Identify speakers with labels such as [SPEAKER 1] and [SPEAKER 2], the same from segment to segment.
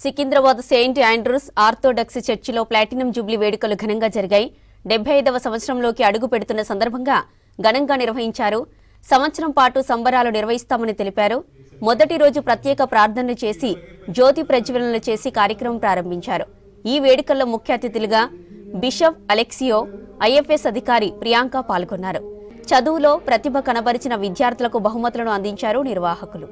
[SPEAKER 1] Secunderabad Saint Andrews orthodox చర్చిలో platinum Jubilee వేడుకలు ఘనంగా జరిగాయి. 75వ సంవత్సరంలోకి అడుగు పెడుతున్న సందర్భంగా ఘనంగా నిర్వహించారు. సంవత్సరం పాటు సంబరాలు నిర్వహిస్తామని తెలిపారు. మొదటి రోజు ప్రత్యేక ప్రార్థనలు చేసి జ్యోతి ప్రజ్వలనలు చేసి కార్యక్రమం ప్రారంభించారు. ఈ వేడుకల్లో ముఖ్య అతిథులుగా బిషప్ అలెక్సియో, ఐఎఫ్ఎస్ అధికారి ప్రియాంక పాల్గొన్నారు. చదువులో ప్రతిభ కనబరిచిన విద్యార్థులకు బహుమతులను అందించారు నిర్వాహకులు.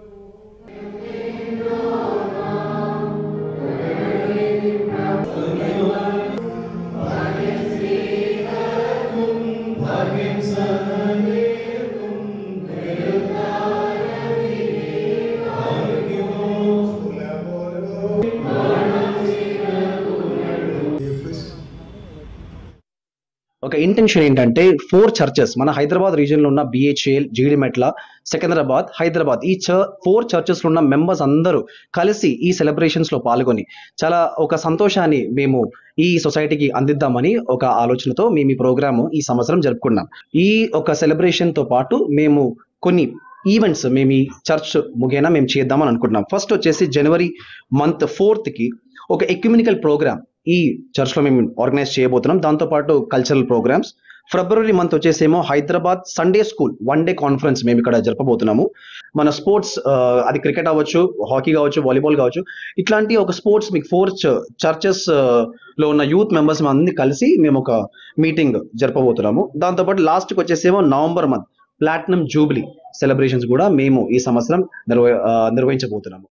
[SPEAKER 2] ఒక ఇంటెన్షన్ ఏంటంటే 4 చర్చెస్ మన హైదరాబాద్ రీజియన్ లో ఉన్న బిహెచ్ఎల్, జీడిమెట్ల, సికింద్రాబాద్, హైదరాబాద్ ఈ 4 చర్చెస్ లో ఉన్న మెంబర్స్ అందరూ కలిసి ఈ సెలబ్రేషన్స్ లో పాల్గొని చాలా ఒక సంతోషాన్ని మేము ఈ సొసైటీకి అందిద్దామని ఒక ఆలోచనతో మేము ఈ ప్రోగ్రాము ఈ సంవత్సరం జరుపుకున్నాం. ఈ ఒక సెలబ్రేషన్ తో పాటు మేము కొన్ని ఈవెంట్స్ మేము ఈ చర్చ్ ముఖేనా మేము చేద్దామని అనుకుంటున్నాం. ఫస్ట్ వచ్చేసి జనవరి మంత్ 4th కి ఒక ఎక్యుమెనికల్ ప్రోగ్రామ్ ఈ చర్చ్ లో మేము ఆర్గనైజ్ చేయబోతున్నాం. దాంతోపాటు కల్చరల్ ప్రోగ్రామ్స్. ఫిబ్రవరి మంత్ వచ్చేసేమో Hyderabad Sunday school 1 day conference మేము ఇక్కడ జరపబోతున్నాము. మన స్పోర్ట్స్ అది క్రికెట్ అవ్వచ్చు, హాకీ కావచ్చు, వాలీబాల్ కావచ్చు, ఇట్లాంటి ఒక స్పోర్ట్స్ మీకు 4 చర్చెస్ లో ఉన్న యూత్ మెంబర్స్ అన్ని కలిసి మేము ఒక మీటింగ్ జరపబోతున్నాము. దాంతోపాటు లాస్ట్కి వచ్చేసేమో November month platinum jubilee celebrations కూడా మేము ఈ సంవత్సరం నిర్వహించబోతున్నాము.